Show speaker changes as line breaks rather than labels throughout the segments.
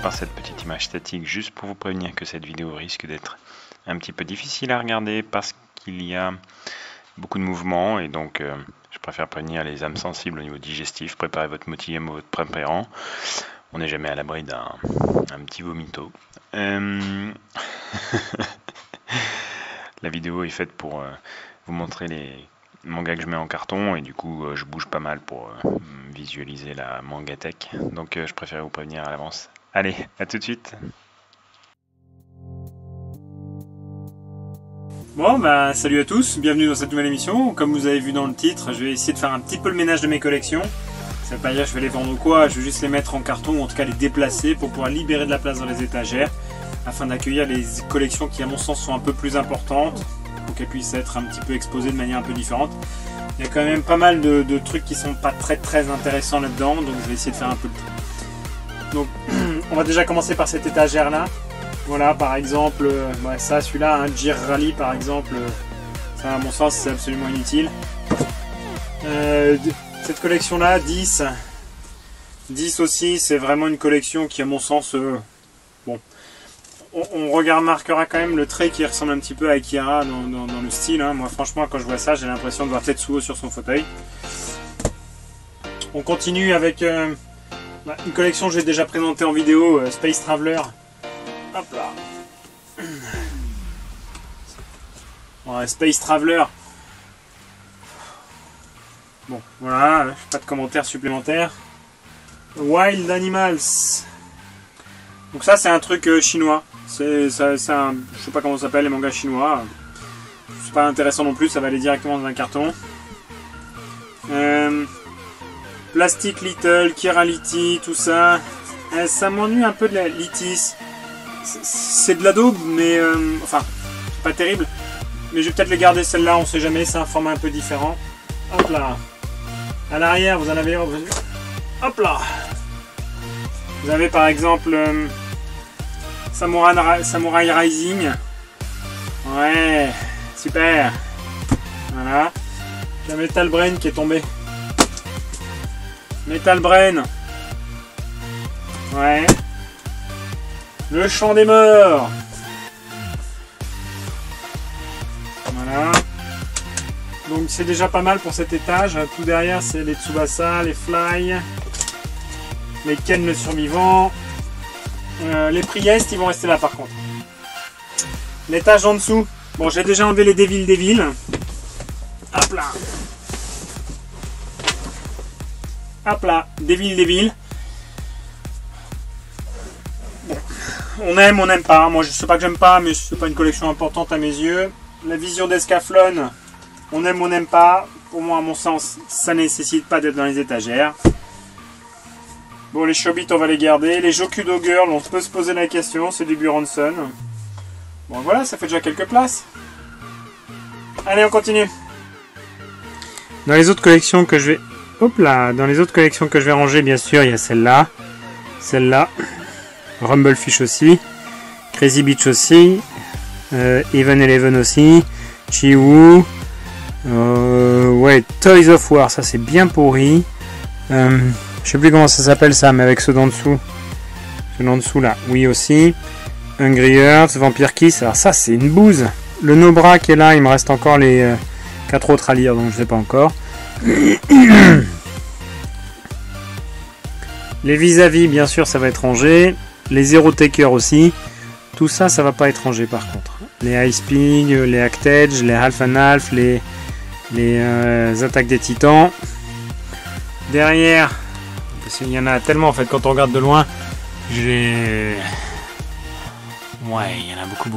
par cette petite image statique juste pour vous prévenir que cette vidéo risque d'être un petit peu difficile à regarder parce qu'il y a beaucoup de mouvements et donc je préfère prévenir les âmes sensibles au niveau digestif. Préparez votre motillium ou votre préparant. On n'est jamais à l'abri d'un petit vomito. La vidéo est faite pour vous montrer les mangas que je mets en carton et du coup je bouge pas mal pour visualiser la mangatech. Donc je préfère vous prévenir à l'avance. Allez, à tout de suite.
Bon bah salut à tous, bienvenue dans cette nouvelle émission. Comme vous avez vu dans le titre, je vais essayer de faire un petit peu le ménage de mes collections. Ça veut pas dire que je vais les vendre ou quoi, je vais juste les mettre en carton ou en tout cas les déplacer pour pouvoir libérer de la place dans les étagères afin d'accueillir les collections qui à mon sens sont un peu plus importantes pour qu'elles puissent être un petit peu exposées de manière un peu différente. Il y a quand même pas mal de trucs qui sont pas très intéressants là-dedans, donc je vais essayer de faire un peu le tour. Donc on va déjà commencer par cette étagère là. Voilà, par exemple, ça, celui-là, un Gear Rally par exemple, ça à mon sens c'est absolument inutile. Cette collection là, 10 aussi, c'est vraiment une collection qui à mon sens, bon, on remarquera quand même le trait qui ressemble un petit peu à Akira dans le style, hein. Moi franchement quand je vois ça j'ai l'impression de voir Tetsuo sur son fauteuil. On continue avec une collection que j'ai déjà présentée en vidéo, Space Traveler. Hop là. Ouais, Space Traveler. Bon, voilà, pas de commentaires supplémentaires. Wild Animals. Donc ça, c'est un truc chinois. C'est je sais pas comment ça s'appelle, les mangas chinois. C'est pas intéressant non plus, ça va aller directement dans un carton. Plastic Little, Kirality, tout ça. Ça m'ennuie un peu de la Litis. C'est de la daube, mais enfin, pas terrible. Mais je vais peut-être les garder celle-là, on sait jamais, c'est un format un peu différent. Hop là. À l'arrière, vous en avez. Hop là. Vous avez par exemple Samurai Rising. Ouais, super. Voilà. J'ai Metal Brain qui est tombé. Metal Brain. Ouais. Le chant des morts. Voilà. Donc c'est déjà pas mal pour cet étage. Tout derrière c'est les Tsubasa, les Fly, les Ken le survivant. Les Priest ils vont rester là par contre. L'étage en dessous. Bon, j'ai déjà enlevé les Devil. Hop là. Hop là. Devil. On aime, on n'aime pas. Moi, je sais pas que j'aime pas, mais c'est pas une collection importante à mes yeux. La vision d'Escaflowne, on aime, on n'aime pas. Pour moi, à mon sens, ça nécessite pas d'être dans les étagères. Bon, les Chobits, on va les garder. Les Jokudo Girl, on peut se poser la question. C'est du Buronson. Bon, voilà, ça fait déjà quelques places. Allez, on continue. Dans les autres collections que je vais... Hop là. Dans les autres collections que je vais ranger, bien sûr, il y a celle-là. Celle-là. Rumblefish aussi, Crazy Beach aussi, Even Eleven aussi, Chiwu, ouais, Toys of War, ça c'est bien pourri. Je sais plus comment ça s'appelle ça, mais avec ceux d'en dessous. Ceux d'en dessous là, oui aussi. Hungry Hearts, Vampire Kiss, alors ça c'est une bouse. Le Nobra qui est là, il me reste encore les 4 autres à lire, donc je sais pas encore. Les vis-à-vis, bien sûr, ça va être rangé. Les Zero Taker aussi. Tout ça, ça va pas être rangé par contre. Les Ice Pig, les Actage, les Half and Half, les attaques des titans. Derrière, parce qu'il y en a tellement en fait, quand on regarde de loin, j'ai... Ouais, il y en a beaucoup.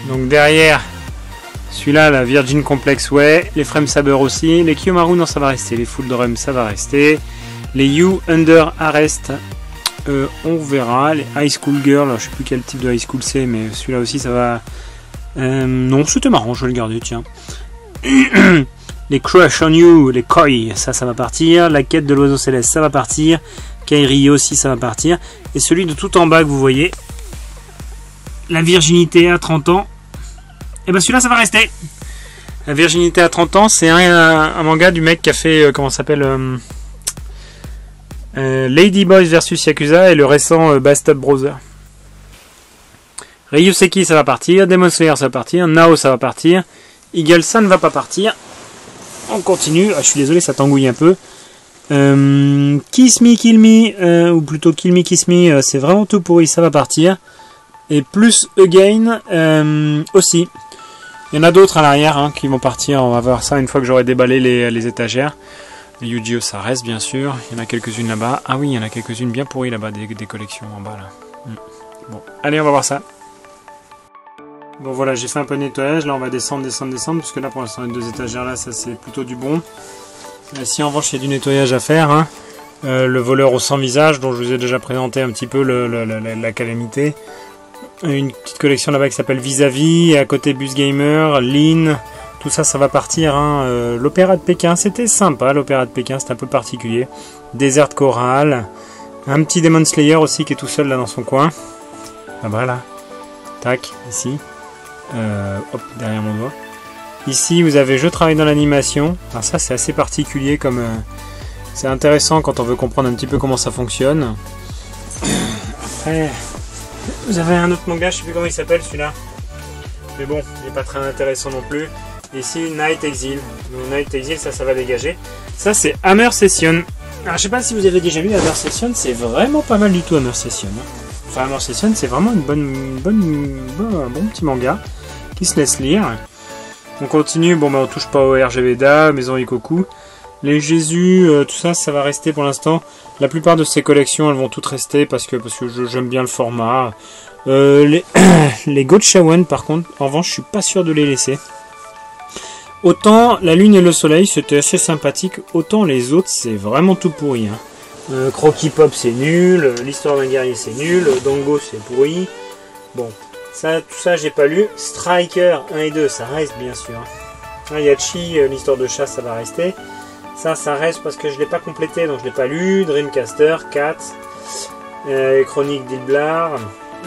Donc derrière, celui-là, la Virgin Complex, ouais. Les Frame Saber aussi. Les Kiyomaru, non, ça va rester. Les Full Drum, ça va rester. Les You Under Arrest, on verra. Les High School Girl, je sais plus quel type de High School c'est, mais celui-là aussi ça va. Non, c'était marrant, je vais le garder, tiens. Les Crush on You, les Koi, ça va partir. La quête de l'oiseau céleste, ça va partir. Kairi aussi, ça va partir. Et celui de tout en bas que vous voyez, la virginité à 30 ans, et ben celui-là ça va rester. La virginité à 30 ans, c'est un manga du mec qui a fait, comment ça s'appelle, Lady Boys versus Yakuza et le récent Bastard Brother. Ryuseki ça va partir, Demon Slayer ça va partir, Nao ça va partir, Eagle ça ne va pas partir. On continue, je suis désolé ça t'engouille un peu. Kiss Me Kill Me, ou plutôt Kill Me Kiss Me, c'est vraiment tout pourri, ça va partir. Et plus Again aussi. Il y en a d'autres à l'arrière hein, qui vont partir, on va voir ça une fois que j'aurai déballé les étagères. Les Yu-Gi-Oh ça reste bien sûr, il y en a quelques-unes là-bas. Ah oui, il y en a quelques-unes bien pourries là-bas, des collections en bas là. Bon, allez on va voir ça. Bon voilà, j'ai fait un peu de nettoyage, là on va descendre, parce que là pour l'instant les deux étagères là, ça c'est plutôt du bon. Si en revanche il y a du nettoyage à faire, hein, le voleur au sans visage dont je vous ai déjà présenté un petit peu la calamité. Une petite collection là-bas qui s'appelle Vis-à-vis, et à côté Bus Gamer, Lean, tout ça, ça va partir. Hein. L'Opéra de Pékin, c'était sympa, l'Opéra de Pékin, c'était un peu particulier. Desert Coral, un petit Demon Slayer aussi qui est tout seul là dans son coin. Là-bas là, tac, ici, hop, derrière mon doigt. Ici, vous avez Je travaille dans l'animation. Alors ça, c'est assez particulier comme... c'est intéressant quand on veut comprendre un petit peu comment ça fonctionne. Après... Vous avez un autre manga, je sais plus comment il s'appelle celui-là. Mais bon, il n'est pas très intéressant non plus. Ici, Night Exile. Donc, Night Exile, ça va dégager. Ça, c'est Hammer Session. Alors, je sais pas si vous avez déjà lu Hammer Session, c'est vraiment pas mal du tout Hammer Session. Enfin, Hammer Session, c'est vraiment un bon petit manga qui se laisse lire. On continue, bon, bah, on touche pas au RGVDA, Maison Ikoku. Les Jésus, tout ça, ça va rester pour l'instant. La plupart de ces collections, elles vont toutes rester parce que j'aime bien le format. Les Gochawan, par contre, en revanche, je suis pas sûr de les laisser. Autant la Lune et le Soleil, c'était assez sympathique, autant les autres, c'est vraiment tout pourri. Hein. Croquis Pop, c'est nul. L'Histoire d'un guerrier, c'est nul. Dango, c'est pourri. Bon, ça, tout ça, j'ai pas lu. Striker 1 et 2, ça reste bien sûr. Yachi, l'Histoire de chasse, ça va rester. Ça reste parce que je ne l'ai pas complété, donc je ne l'ai pas lu. Dreamcaster, Cat, Chronique d'Ilblar,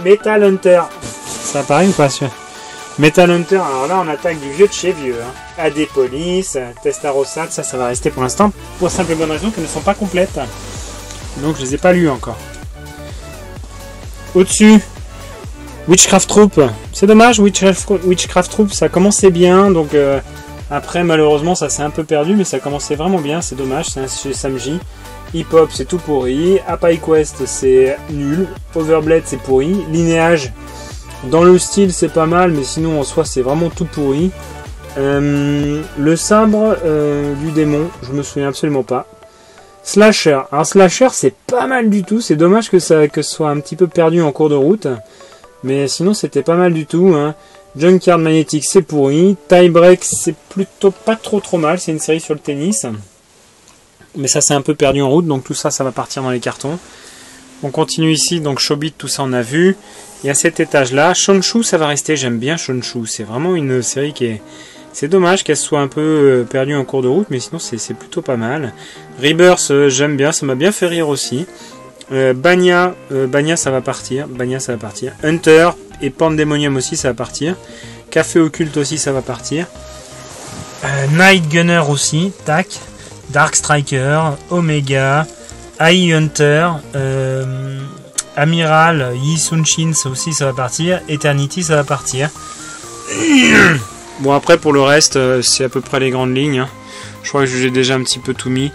Metal Hunter. Ça apparaît ou pas celui-là? Metal Hunter, alors là on attaque du vieux de chez vieux. Hein. AD Police, Testarossa, ça va rester pour l'instant, pour la simple et bonne raison qu'elles ne sont pas complètes. Donc je les ai pas lues encore. Au-dessus, Witchcraft Troop. C'est dommage, Witchcraft Troop, ça commençait bien, donc... Après, malheureusement, ça s'est un peu perdu, mais ça commençait vraiment bien, c'est dommage, c'est chez Samji. Hip Hop, c'est tout pourri. Apai Quest, c'est nul. Overblade, c'est pourri. Linéage, dans le style, c'est pas mal, mais sinon, en soi, c'est vraiment tout pourri. Le sabre du démon, je me souviens absolument pas. Slasher, alors Slasher, c'est pas mal du tout, c'est dommage que ce soit un petit peu perdu en cours de route. Mais sinon, c'était pas mal du tout, hein. Junkyard Magnétique, c'est pourri. Tie Break, c'est plutôt pas trop mal. C'est une série sur le tennis. Mais ça, c'est un peu perdu en route. Donc tout ça, ça va partir dans les cartons. On continue ici. Donc Shobit, tout ça, on a vu. Il y a cet étage-là. Shonshu, ça va rester. J'aime bien Shonshu. C'est vraiment une série qui est... C'est dommage qu'elle soit un peu perdue en cours de route. Mais sinon, c'est plutôt pas mal. Rebirth, j'aime bien. Ça m'a bien fait rire aussi. Banya, ça va partir. Hunter et Pandemonium aussi, ça va partir. Café Occulte aussi, ça va partir. Night Gunner aussi, tac. Dark Striker, Omega, AI Hunter, Amiral, Yi Sunshin, ça aussi, ça va partir. Eternity, ça va partir. Bon, après, pour le reste, c'est à peu près les grandes lignes. Hein. Je crois que j'ai déjà un petit peu tout mis.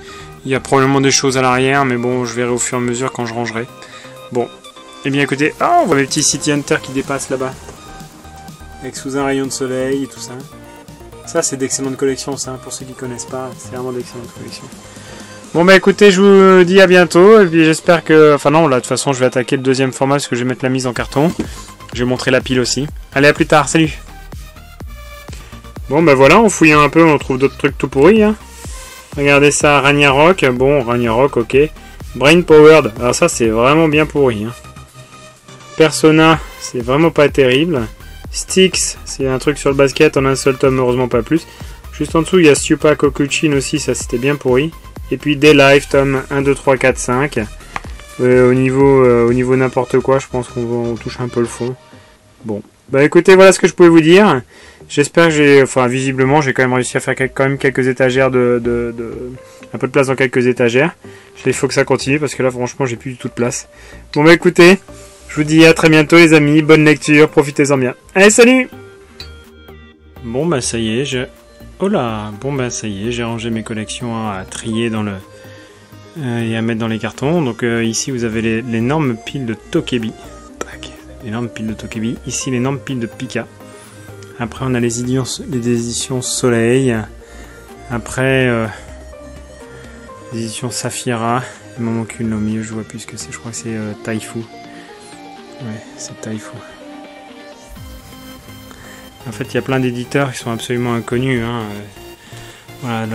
Il y a probablement des choses à l'arrière, mais bon, je verrai au fur et à mesure quand je rangerai. Bon, eh bien écoutez, on voit les petits City Hunter qui dépassent là-bas. Avec sous un rayon de soleil et tout ça. Ça, c'est d'excellentes collections, ça, pour ceux qui connaissent pas. C'est vraiment d'excellentes collections. Bon, bah écoutez, je vous dis à bientôt. Et puis j'espère que... Enfin non, là, de toute façon, je vais attaquer le deuxième format parce que je vais mettre la mise en carton. Je vais montrer la pile aussi. Allez, à plus tard, salut. Bon, bah voilà, en fouillant un peu, on trouve d'autres trucs tout pourris, hein. Regardez ça, Ragnarok, bon, Ragnarok, ok. Brain Powered, alors ça c'est vraiment bien pourri. Hein. Persona, c'est vraiment pas terrible. Styx, c'est un truc sur le basket en un seul tome, heureusement pas plus. Juste en dessous, il y a Stupa Kokuchin aussi, ça c'était bien pourri. Et puis Day Life, tome 1, 2, 3, 4, 5. Au niveau n'importe quoi, je pense qu'on touche un peu le fond. Bon, Bah écoutez, voilà ce que je pouvais vous dire. J'espère que j'ai... Enfin, visiblement, j'ai quand même réussi à faire quand même quelques étagères un peu de place dans quelques étagères. Il faut que ça continue parce que là, franchement, j'ai plus du tout de place. Bon bah écoutez, je vous dis à très bientôt les amis. Bonne lecture, profitez-en bien. Allez, salut! Bon bah ça y est, oh là! Bon bah ça y est, j'ai rangé mes collections à trier dans le... et à mettre dans les cartons. Donc ici, vous avez l'énorme pile de Tokebi. L'énorme pile de Tokebi. Ici, l'énorme pile de Pika. Après, on a les éditions Soleil. Après, les éditions Saphira. Il m'en manque une au milieu, je vois plus ce que c'est. Je crois que c'est Taifu. Ouais, c'est Taifu. En fait, il y a plein d'éditeurs qui sont absolument inconnus. Hein. Voilà,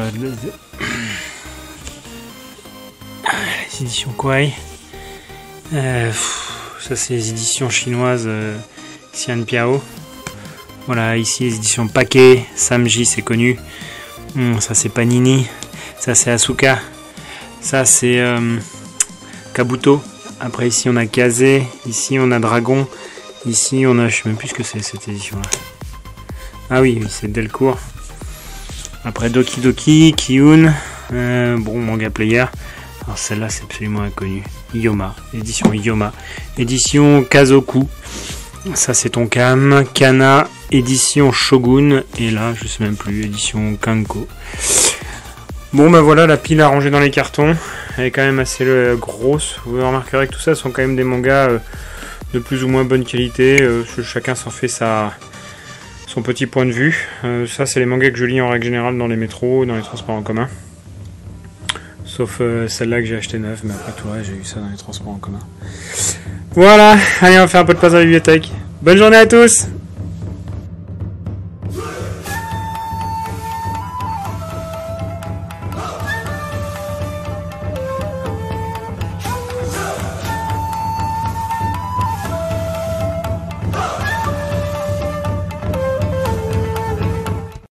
les éditions Kuai. Ça, c'est les éditions chinoises Xian Piao. Voilà, ici les éditions Paquet, Samji, c'est connu. Ça, c'est Panini. Ça, c'est Asuka. Ça, c'est Kabuto. Après, ici, on a Kazé. Ici, on a Dragon. Ici, on a... Je sais même plus ce que c'est, cette édition-là. Ah oui, c'est Delcourt. Après, Doki Doki, Kiun. Bon, Manga Player. Alors, celle-là, c'est absolument inconnu. Yoma. Édition Yoma. Édition Kazoku. Ça, c'est Tonkam. Kana. Édition Shogun. Et là, je sais même plus. Édition Kanko. Bon, ben voilà, la pile à ranger dans les cartons. Elle est quand même assez grosse. Vous remarquerez que tout ça sont quand même des mangas de plus ou moins bonne qualité. Chacun s'en fait son petit point de vue. Ça, c'est les mangas que je lis en règle générale dans les métros, dans les transports en commun. Sauf celle-là que j'ai acheté neuve, mais après tout, j'ai eu ça dans les transports en commun. Voilà, allez, on va faire un peu de place dans la bibliothèque. Bonne journée à tous!